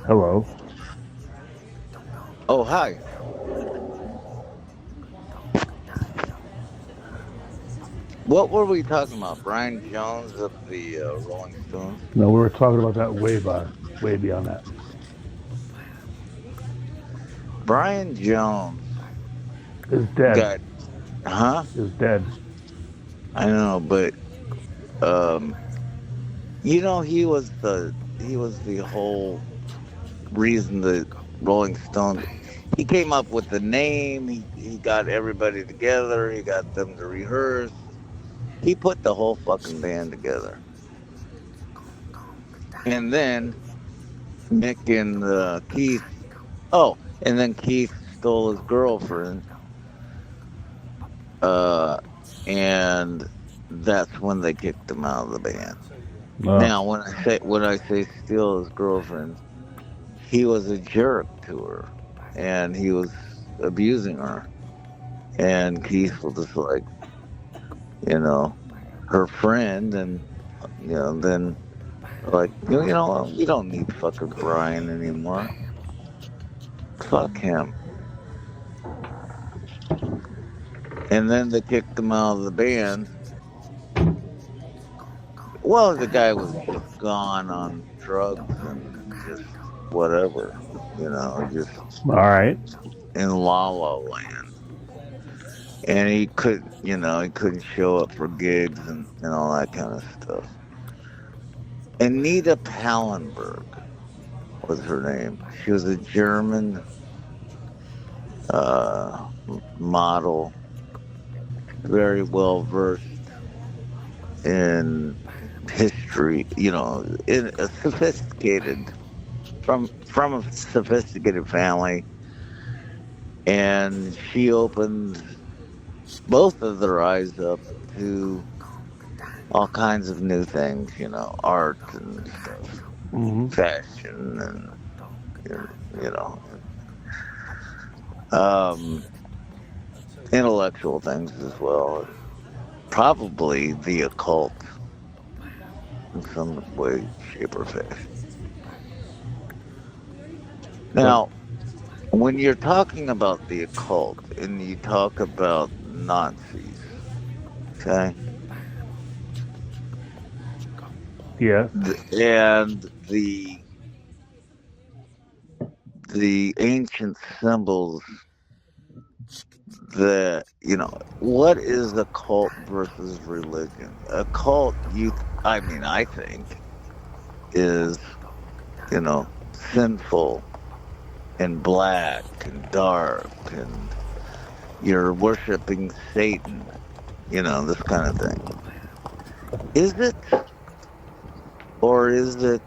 Hello. Oh, hi. What were we talking about? Brian Jones of the Rolling Stones? No, we were talking about that way beyond that. Brian Jones Is dead. got, huh? Is dead. I know, but um, he was the whole reason the Rolling Stones. He came up with the name. He got everybody together. He got them to rehearse. He put the whole fucking band together, and then Mick and Keith. Oh, and then Keith stole his girlfriend, uh, and that's when they kicked him out of the band. Uh, Now, when I say steal his girlfriend, he was a jerk to her, and he was abusing her, and Keith was just like, you know, her friend, and then like, we don't need fucking Brian anymore. Fuck him. And then they kicked him out of the band. Well, the guy was just gone on drugs and just whatever, just all right. in La La Land. And he couldn't show up for gigs and all that kind of stuff. Anita Pallenberg was her name. She was a German model, very well versed in history, in a sophisticated from a sophisticated family, and she opened both of their eyes up to all kinds of new things, art and stuff, Mm-hmm. fashion, and you know, um, intellectual things as well, and probably the occult in some way, shape, or fashion. But Now, when you're talking about the occult and you talk about Nazis, okay, yes, and the ancient symbols that what is a cult versus religion? A cult, I think, is sinful and black and dark, and you're worshiping Satan, this kind of thing. Is it, or is it,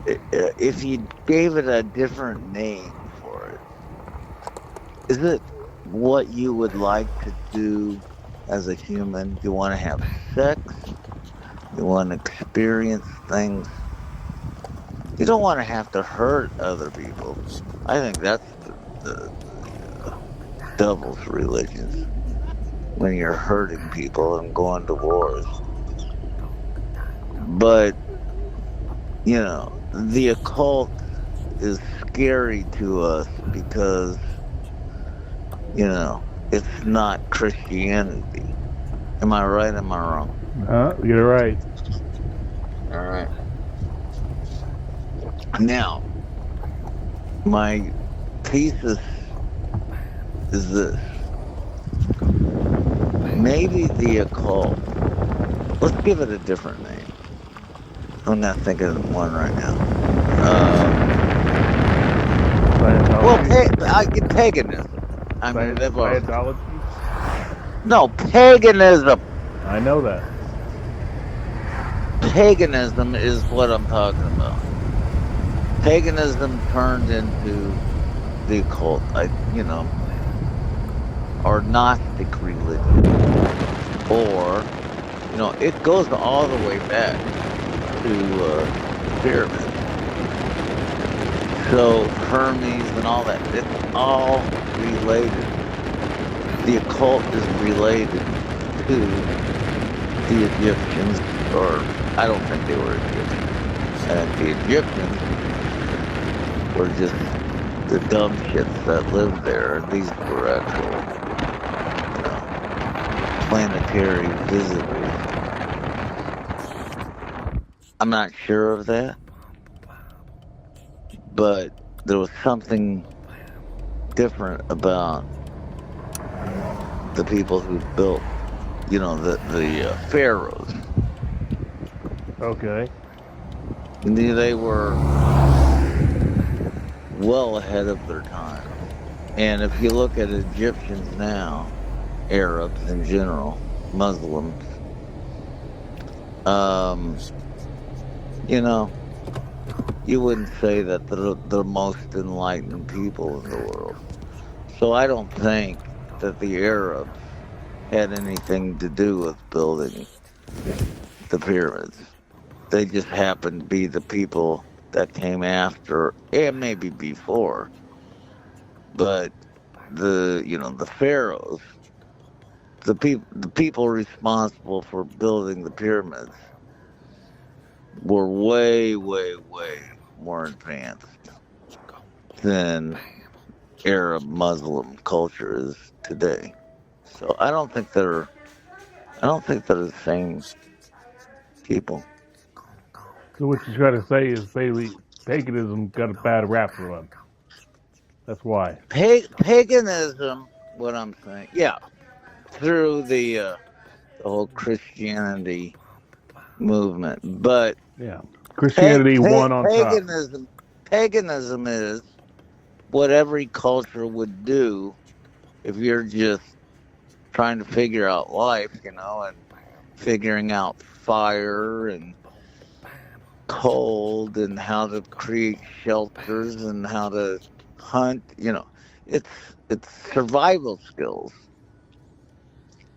if you gave it a different name for it, is it what you would like to do as a human? Do you want to have sex? You want to experience things? You don't want to have to hurt other people. I think that's the devil's religions, when you're hurting people and going to wars. But, the occult is scary to us because, it's not Christianity. Am I right? Am I wrong? you're right. All right. Now, my thesis is this. Maybe the occult, let's give it a different name. I'm not thinking of one right now. Well, Scientology. paganism. I mean, Scientology. no, paganism. I know that. Paganism is what I'm talking about. Paganism turned into the occult, or Gnostic religion, or it goes all the way back to the pyramids. So Hermes and all that, it's all related. The occult is related to the Egyptians, or I don't think they were Egyptians. And the Egyptians were just the dumb shits that lived there. These were actual, planetary visitors. I'm not sure of that, but there was something different about the people who built, the pharaohs. Okay. They were well ahead of their time. And if you look at Egyptians now, Arabs in general, Muslims, you wouldn't say that they're the most enlightened people in the world. So I don't think that the Arabs had anything to do with building the pyramids. They just happened to be the people that came after and maybe before. But the pharaohs, the people responsible for building the pyramids were way, way, way more advanced than Arab Muslim culture is today. So I don't think they're the same people. So what you're trying to say is basically paganism got a bad rap for them. That's why. Paganism, what I'm saying, yeah, through the whole Christianity movement, but Yeah. Christianity won on top. paganism is what every culture would do if you're just trying to figure out life, and figuring out fire and cold and how to create shelters and how to hunt. It's survival skills,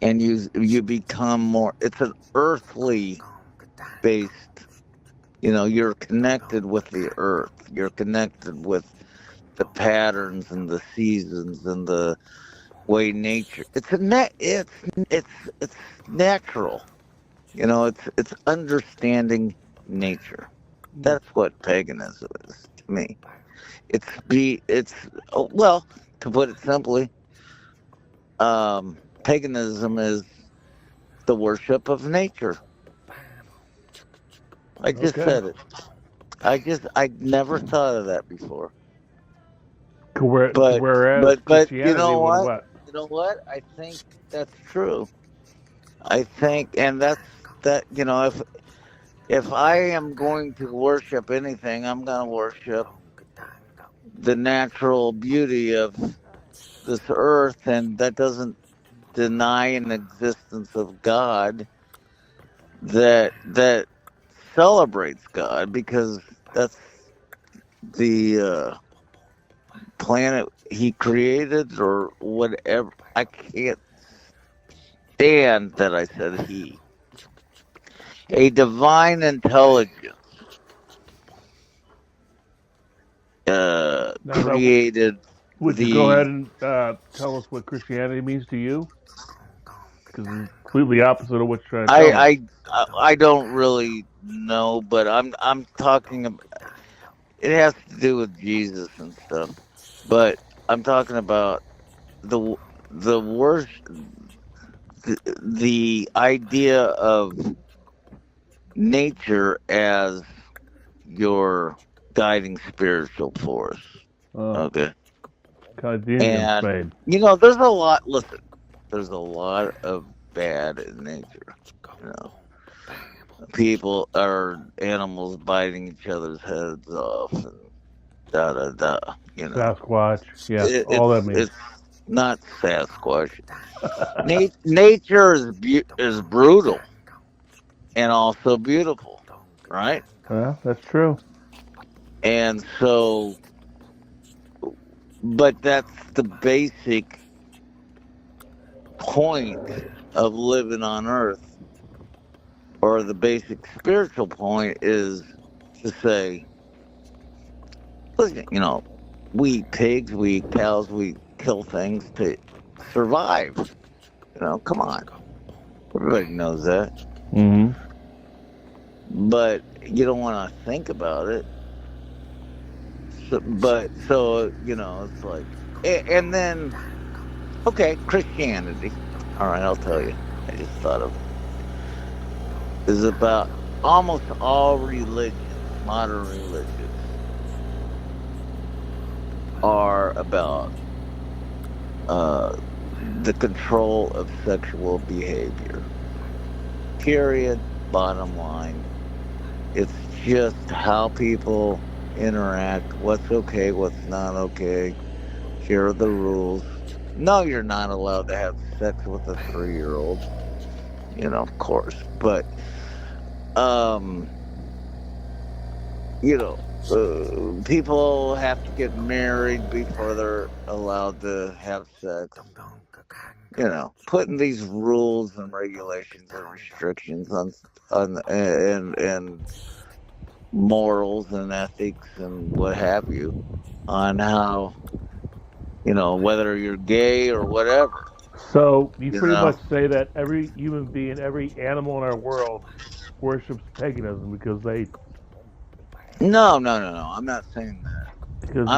and you become more. It's an earthly based. You're connected with the earth. You're connected with the patterns and the seasons and the way nature. It's natural. It's understanding nature. That's what paganism is to me. To put it simply, paganism is the worship of nature. I just said it. I never thought of that before. Whereas But Christianity you know was what? what? You know what? I think that's true. I think, and that's that. If I am going to worship anything, I'm going to worship the natural beauty of this earth, and that doesn't deny an existence of God that celebrates God, because that's the planet He created or whatever. I can't stand that I said He. A divine intelligence created Would you go ahead and tell us what Christianity means to you? Because it's completely opposite of what you're trying to tell me. I don't really know, but I'm talking about. It has to do with Jesus and stuff, but I'm talking about the worst, the idea of nature as your guiding spiritual force. Okay. God damn, And Spade. there's a lot. Listen, there's a lot of bad in nature. People or animals biting each other's heads off and da da da. Sasquatch. Yeah, all that means. It's not Sasquatch. Nature is brutal and also beautiful, right? Yeah, that's true. And so, but that's the basic point of living on Earth, or the basic spiritual point is to say, listen, we eat pigs, we eat cows, we kill things to survive. Come on. Everybody knows that. Mm-hmm. but you don't want to think about it. So it's like, and then okay, Christianity. All right, I'll tell you. I just thought of is about almost all religions, modern religions, are about the control of sexual behavior. Period. Bottom line. It's just how people interact, what's okay, what's not okay. Here are the rules. No, you're not allowed to have sex with a 3-year-old, of course. But, um, people have to get married before they're allowed to have sex. Putting these rules and regulations and restrictions on and morals and ethics and what have you on how whether you're gay or whatever. So you pretty much say that every human being, every animal in our world worships paganism because they. No. I'm not saying that. Because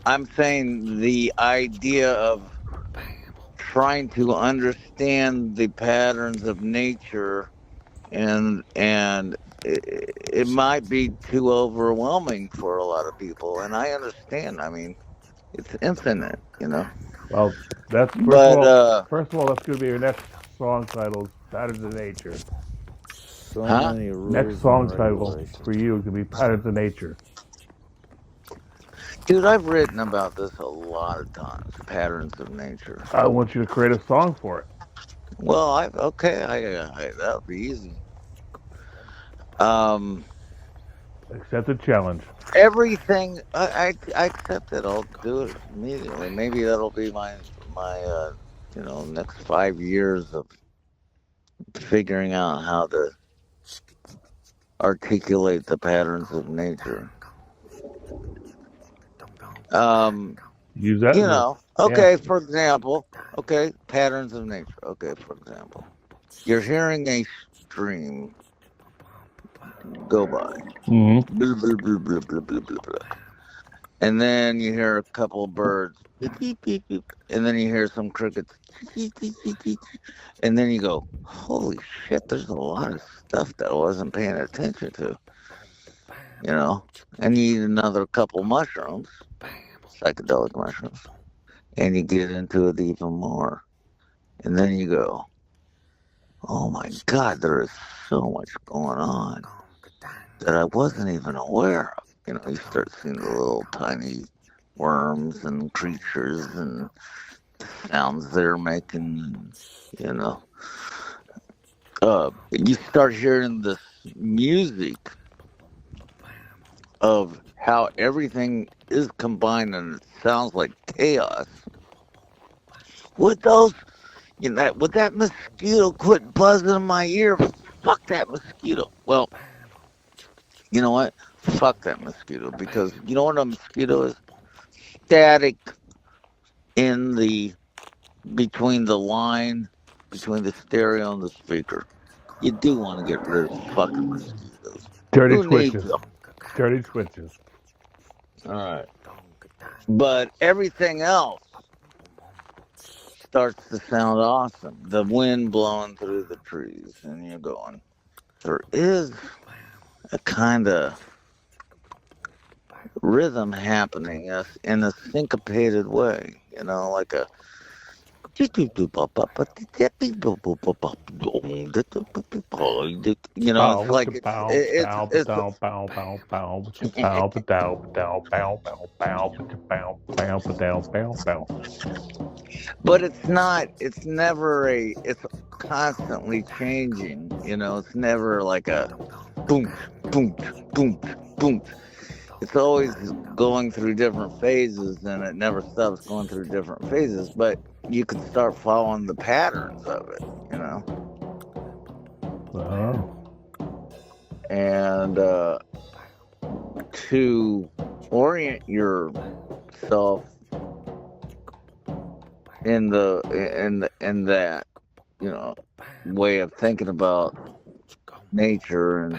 I'm saying the idea of trying to understand the patterns of nature, and it might be too overwhelming for a lot of people, and I understand. I mean, it's infinite, Well, that's first of all, that's going to be your next song title, "Patterns of Nature." So many rules. Next song title for you could be "Patterns of Nature." Dude, I've written about this a lot of times. Patterns of nature. I want you to create a song for it. Well, that would be easy. Accept the challenge. Everything I accept it. I'll do it immediately. Maybe that'll be my next 5 years of figuring out how to articulate the patterns of nature. Use that. Okay, for example. Okay, patterns of nature. Okay, for example, you're hearing a stream go by. Mm-hmm. Blah, blah, blah, blah, blah, blah, blah, blah. And then you hear a couple of birds. Beep, beep, beep, beep. And then you hear some crickets. And then you go, holy shit, there's a lot of stuff that I wasn't paying attention to. And you eat another couple mushrooms, psychedelic mushrooms, and you get into it even more. And then you go, oh my God, there is so much going on that I wasn't even aware of. You start seeing the little tiny worms and creatures and sounds they're making, you start hearing this music of how everything is combined and it sounds like chaos. Would that mosquito quit buzzing in my ear? Fuck that mosquito. Well, you know what? Fuck that mosquito, because you know what a mosquito is? Static between the line, between the stereo and the speaker. You do want to get rid of fucking mosquitoes. Dirty twitches. All right. But everything else starts to sound awesome. The wind blowing through the trees, and you're going, there is a kind of rhythm happening in a syncopated way, like a it's like but it's constantly changing, it's never like a boom, boom, boom, boom. It's always going through different phases, and it never stops going through different phases, but you can start following the patterns of it, And to orient yourself in that, way of thinking about nature and